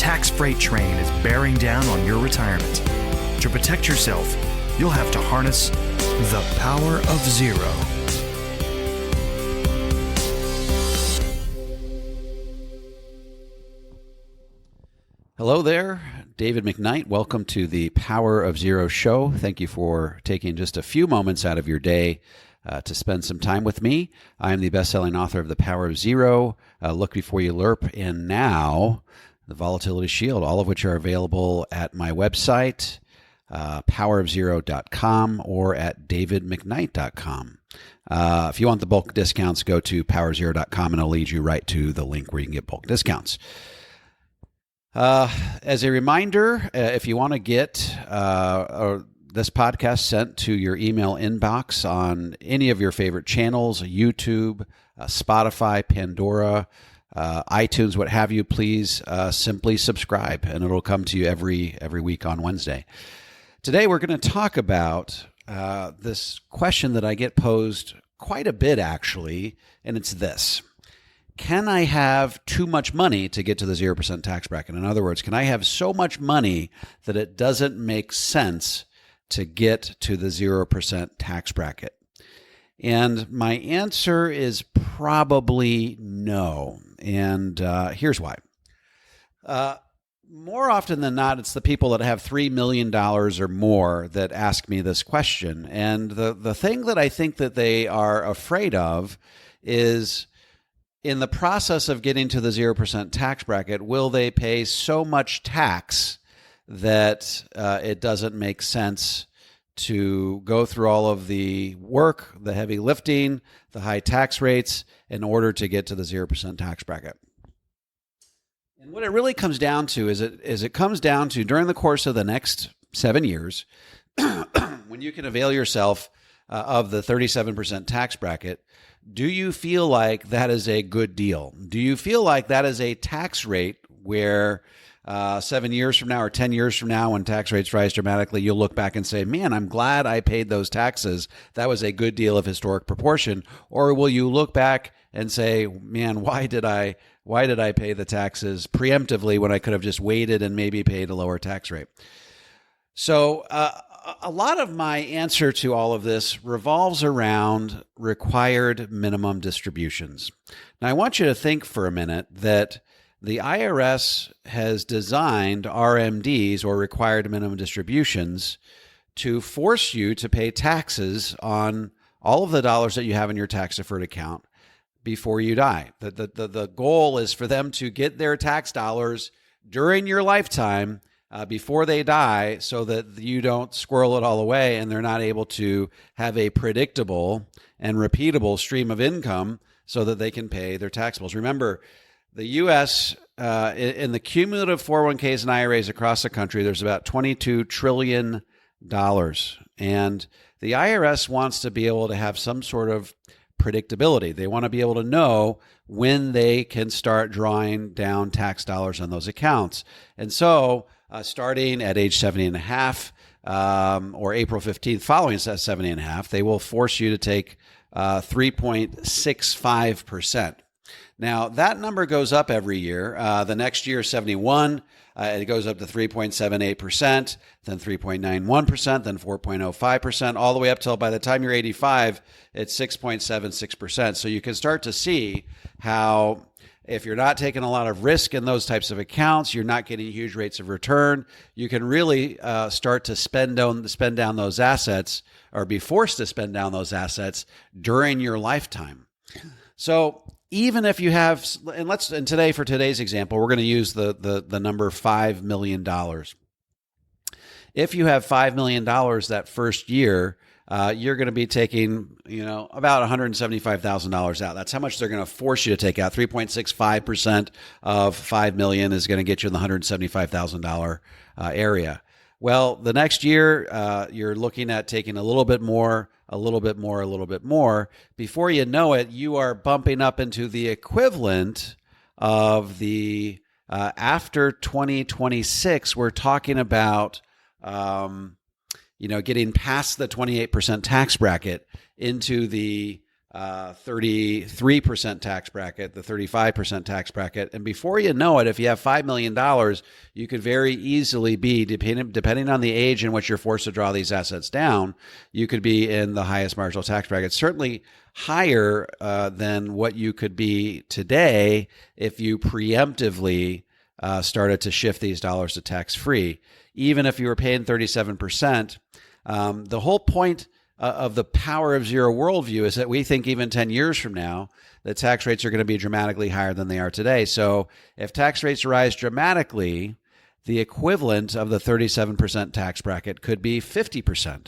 tax freight train is bearing down on your retirement. To protect yourself, you'll have to harness the power of zero. Hello there, David McKnight. Welcome to the Power of Zero show. Thank you for taking just a few moments out of your day to spend some time with me. I am the best-selling author of The Power of Zero, Look Before You Lerp, and now The Volatility Shield, all of which are available at my website, powerofzero.com, or at davidmcknight.com. If you want the bulk discounts, go to powerzero.com and it'll lead you right to the link where you can get bulk discounts. As a reminder, if you want to get this podcast sent to your email inbox on any of your favorite channels, YouTube, Spotify, Pandora, iTunes, what have you, please simply subscribe, and it'll come to you every week on Wednesday. Today, we're going to talk about this question that I get posed quite a bit, actually, and it's this. Can I have too much money to get to the 0% tax bracket? In other words, can I have so much money that it doesn't make sense to get to the 0% tax bracket? And my answer is probably no. And here's why. More often than not, it's the people that have $3 million or more that ask me this question. And the thing that I think that they are afraid of is, in the process of getting to the 0% tax bracket, will they pay so much tax that it doesn't make sense to go through all of the work, the heavy lifting, the high tax rates in order to get to the 0% tax bracket? And what it really comes down to is it comes down to, during the course of the next 7 years, when you can avail yourself of the 37% tax bracket, do you feel like that is a good deal? Do you feel like that is a tax rate where 7 years from now or 10 years from now, when tax rates rise dramatically, you'll look back and say, man, I'm glad I paid those taxes. That was a good deal of historic proportion. Or will you look back and say, man, why did I pay the taxes preemptively when I could have just waited and maybe paid a lower tax rate? So a lot of my answer to all of this revolves around required minimum distributions. Now, I want you to think for a minute that the IRS has designed RMDs, or required minimum distributions, to force you to pay taxes on all of the dollars that you have in your tax-deferred account before you die. The goal is for them to get their tax dollars during your lifetime before they die, so that you don't squirrel it all away and they're not able to have a predictable and repeatable stream of income so that they can pay their tax bills. Remember, the U.S., in the cumulative 401ks and IRAs across the country, there's about $22 trillion. And the IRS wants to be able to have some sort of predictability. They want to be able to know when they can start drawing down tax dollars on those accounts. And so starting at age 70 and a half, or April 15th, following 70 and a half, they will force you to take 3.65%. Now, that number goes up every year. The next year, 71, it goes up to 3.78%, then 3.91%, then 4.05%, all the way up till, by the time you're 85, it's 6.76%. So you can start to see how, if you're not taking a lot of risk in those types of accounts, you're not getting huge rates of return, you can really start to spend down those assets, or be forced to spend down those assets during your lifetime. So even if you have, and today, for today's example, we're going to use the number $5 million. If you have $5 million that first year, you're going to be taking, about $175,000 out. That's how much they're going to force you to take out. 3.65% of $5 million is going to get you in the $175,000 area. Well, the next year, you're looking at taking a little bit more, a little bit more, a little bit more. Before you know it, you are bumping up into the equivalent of the, after 2026, we're talking about, getting past the 28% tax bracket into the 33% tax bracket, the 35% tax bracket. And before you know it, if you have $5 million, you could very easily be, depending on the age in which you're forced to draw these assets down, you could be in the highest marginal tax bracket, certainly higher than what you could be today if you preemptively started to shift these dollars to tax-free. Even if you were paying 37%, the whole point of the power of zero worldview is that we think even 10 years from now, the tax rates are going to be dramatically higher than they are today. So if tax rates rise dramatically, the equivalent of the 37% tax bracket could be 50%,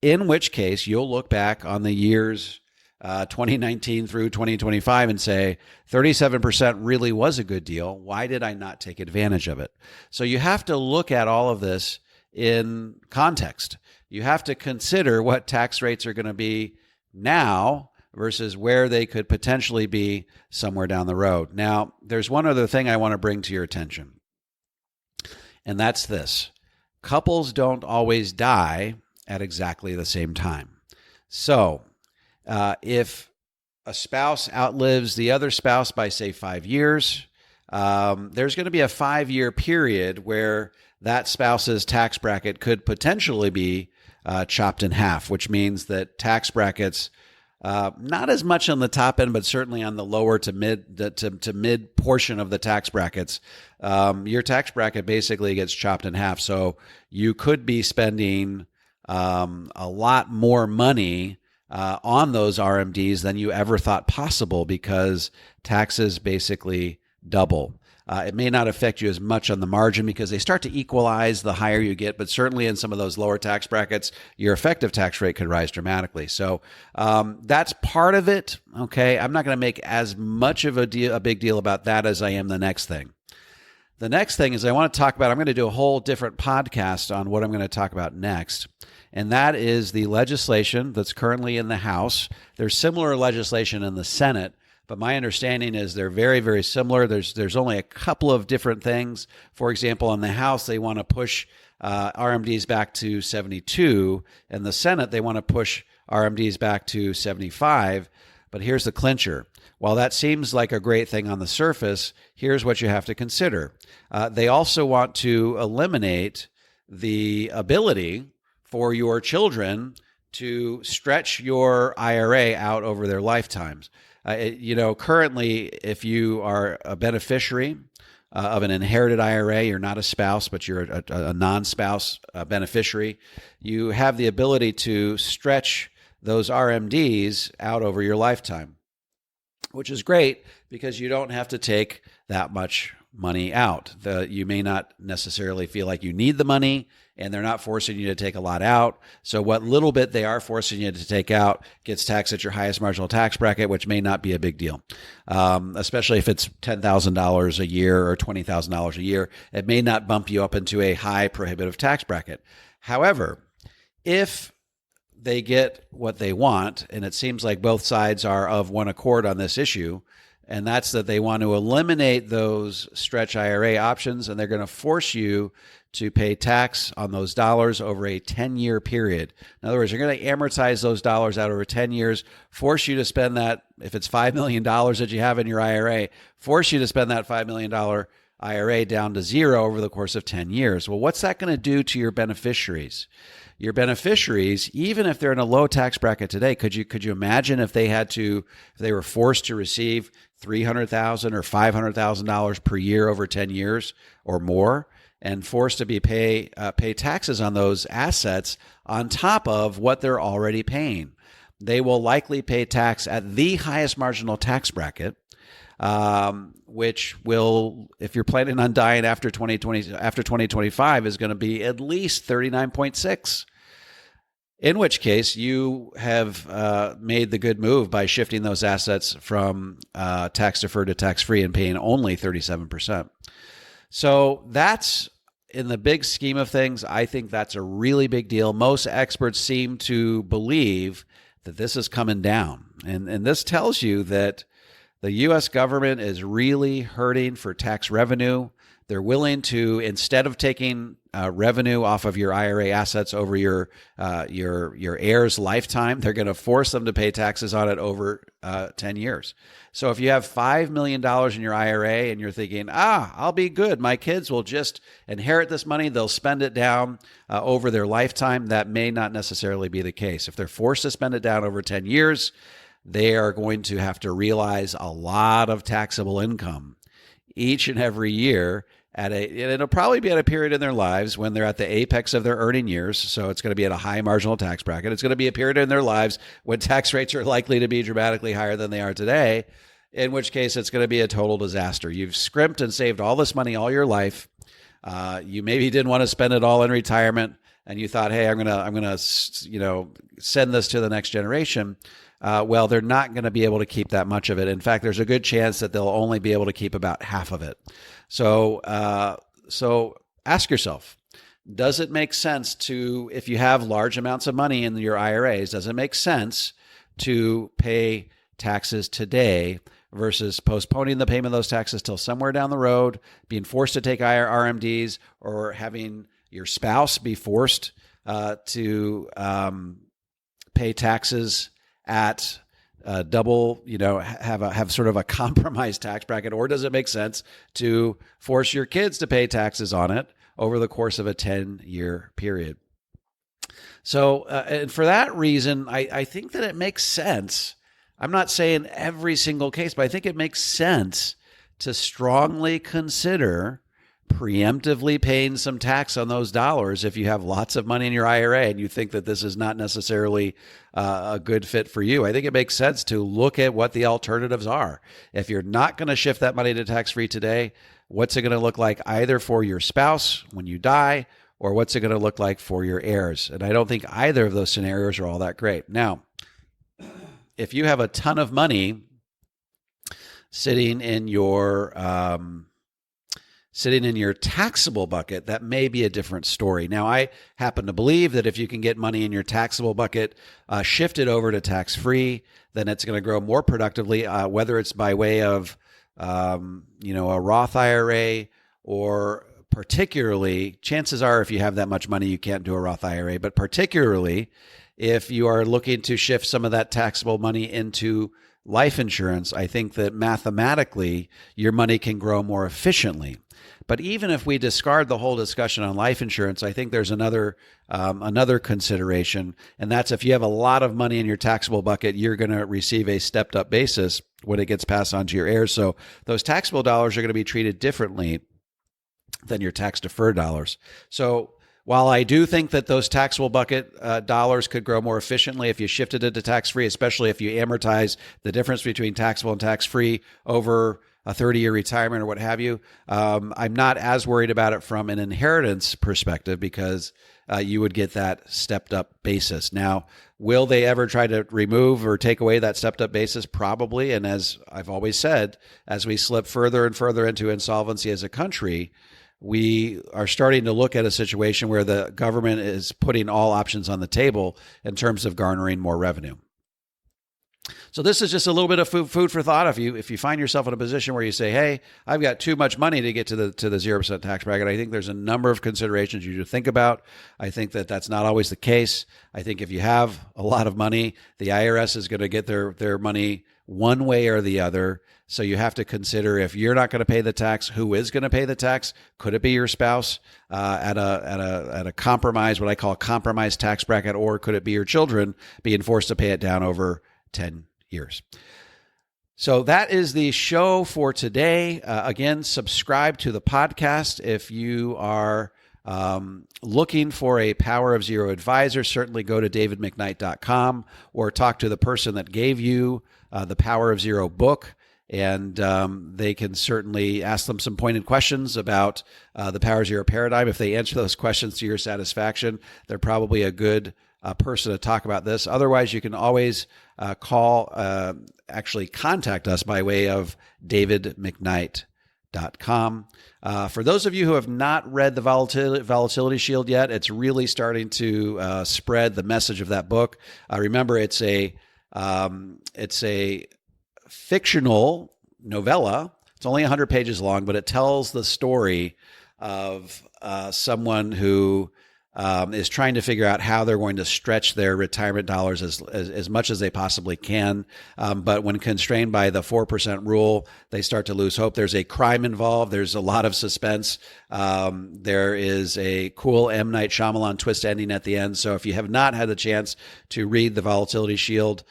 in which case you'll look back on the years 2019 through 2025 and say 37% really was a good deal. Why did I not take advantage of it? So you have to look at all of this in context. You have to consider what tax rates are going to be now versus where they could potentially be somewhere down the road. Now, there's one other thing I want to bring to your attention, and that's this. Couples don't always die at exactly the same time. So if a spouse outlives the other spouse by, say, 5 years, there's going to be a 5-year period where that spouse's tax bracket could potentially be chopped in half, which means that tax brackets, not as much on the top end, but certainly on the lower to mid portion of the tax brackets, your tax bracket basically gets chopped in half. So you could be spending a lot more money on those RMDs than you ever thought possible because taxes basically double. It may not affect you as much on the margin because they start to equalize the higher you get, but certainly in some of those lower tax brackets, your effective tax rate could rise dramatically. So that's part of it. Okay, I'm not going to make as much of a big deal about that as I am the next thing. The next thing is I want to talk about, I'm going to do a whole different podcast on what I'm going to talk about next. And that is the legislation that's currently in the House. There's similar legislation in the Senate, but my understanding is they're very, very similar. There's only a couple of different things. For example, in the House, they want to push RMDs back to 72. In the Senate, they want to push RMDs back to 75. But here's the clincher. While that seems like a great thing on the surface, here's what you have to consider. They also want to eliminate the ability for your children to stretch your IRA out over their lifetimes. Currently, if you are a beneficiary of an inherited IRA, you're not a spouse, but you're a non-spouse beneficiary, you have the ability to stretch those RMDs out over your lifetime, which is great because you don't have to take that much money out. You may not necessarily feel like you need the money, and they're not forcing you to take a lot out. So what little bit they are forcing you to take out gets taxed at your highest marginal tax bracket, which may not be a big deal, especially if it's $10,000 a year or $20,000 a year. It may not bump you up into a high prohibitive tax bracket. However, if they get what they want, and it seems like both sides are of one accord on this issue, and that's that they want to eliminate those stretch IRA options, and they're going to force you to pay tax on those dollars over a 10-year period. In other words, you're going to amortize those dollars out over 10 years, force you to spend that, if it's $5 million that you have in your IRA, force you to spend that $5 million IRA down to zero over the course of 10 years. Well, what's that going to do to your beneficiaries? Your beneficiaries, even if they're in a low tax bracket today, could you imagine if they were forced to receive $300,000 or $500,000 per year over 10 years or more, and forced to be pay taxes on those assets on top of what they're already paying? They will likely pay tax at the highest marginal tax bracket, which will, if you're planning on dying after 2025, is going to be at least 39.6. In which case, you have made the good move by shifting those assets from tax deferred to tax free and paying only 37%. So that's, in the big scheme of things, I think that's a really big deal. Most experts seem to believe that this is coming down. And this tells you that the U.S. government is really hurting for tax revenue. They're willing to, instead of taking revenue off of your IRA assets over your heirs' lifetime. They're going to force them to pay taxes on it over 10 years. So if you have $5 million in your IRA and you're thinking, I'll be good, my kids will just inherit this money, they'll spend it down over their lifetime, that may not necessarily be the case. If they're forced to spend it down over 10 years, they are going to have to realize a lot of taxable income each and every year and it'll probably be at a period in their lives when they're at the apex of their earning years. So it's going to be at a high marginal tax bracket. It's going to be a period in their lives when tax rates are likely to be dramatically higher than they are today, in which case it's going to be a total disaster. You've scrimped and saved all this money all your life. You maybe didn't want to spend it all in retirement, and you thought, hey, I'm gonna send this to the next generation. Well, they're not going to be able to keep that much of it. In fact, there's a good chance that they'll only be able to keep about half of it. So ask yourself, does it make sense to, if you have large amounts of money in your IRAs, does it make sense to pay taxes today versus postponing the payment of those taxes till somewhere down the road, being forced to take RMDs, or having your spouse be forced to pay taxes at double, have sort of a compromised tax bracket? Or does it make sense to force your kids to pay taxes on it over the course of a 10-year period? So, and for that reason, I think that it makes sense. I'm not saying every single case, but I think it makes sense to strongly consider preemptively paying some tax on those dollars if you have lots of money in your IRA and you think that this is not necessarily a good fit for you. I think it makes sense to look at what the alternatives are. If you're not going to shift that money to tax-free today, what's it going to look like either for your spouse when you die, or what's it going to look like for your heirs? And I don't think either of those scenarios are all that great. Now, if you have a ton of money sitting in your taxable bucket, that may be a different story. Now, I happen to believe that if you can get money in your taxable bucket shifted over to tax-free, then it's going to grow more productively, whether it's by way of a Roth IRA, or particularly, chances are if you have that much money, you can't do a Roth IRA, but particularly if you are looking to shift some of that taxable money into life insurance, I think that mathematically your money can grow more efficiently. But even if we discard the whole discussion on life insurance, I think there's another consideration, and that's if you have a lot of money in your taxable bucket, you're going to receive a stepped up basis when it gets passed on to your heirs. So those taxable dollars are going to be treated differently than your tax deferred dollars. So while I do think that those taxable bucket dollars could grow more efficiently if you shifted it to tax-free, especially if you amortize the difference between taxable and tax-free over a 30-year retirement or what have you, I'm not as worried about it from an inheritance perspective, because you would get that stepped up basis. Now, will they ever try to remove or take away that stepped up basis? Probably. And as I've always said, as we slip further and further into insolvency as a country, we are starting to look at a situation where the government is putting all options on the table in terms of garnering more revenue. So this is just a little bit of food for thought. If you find yourself in a position where you say, hey, I've got too much money to get to the 0% tax bracket, I think there's a number of considerations you should think about. I think that that's not always the case. I think if you have a lot of money, the IRS is going to get their money one way or the other. So you have to consider, if you're not going to pay the tax, who is going to pay the tax? Could it be your spouse at a compromise, what I call a compromised tax bracket, or could it be your children being forced to pay it down over 10 years? So that is the show for today. Again, subscribe to the podcast if you are looking for a Power of Zero advisor. Certainly go to davidmcknight.com or talk to the person that gave you the Power of Zero book, and they can certainly ask them some pointed questions about the Power of Zero paradigm. If they answer those questions to your satisfaction, they're probably a good person to talk about this. Otherwise, you can always contact us by way of davidmcknight.com. For those of you who have not read the Volatility Shield yet, it's really starting to spread the message of that book. Remember, it's a fictional novella. It's only 100 pages long, but it tells the story of someone who is trying to figure out how they're going to stretch their retirement dollars as much as they possibly can. But when constrained by the 4% rule, they start to lose hope. There's a crime involved. There's a lot of suspense. There is a cool M. Night Shyamalan twist ending at the end. So if you have not had the chance to read The Volatility Shield,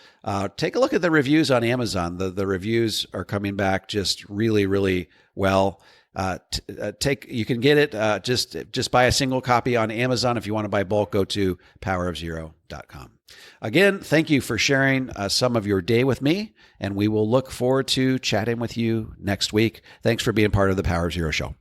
take a look at the reviews on Amazon. The reviews are coming back just really, really well. You can get it, just buy a single copy on Amazon. If you want to buy bulk, go to powerofzero.com. Again, thank you for sharing some of your day with me, and we will look forward to chatting with you next week. Thanks for being part of the Power of Zero show.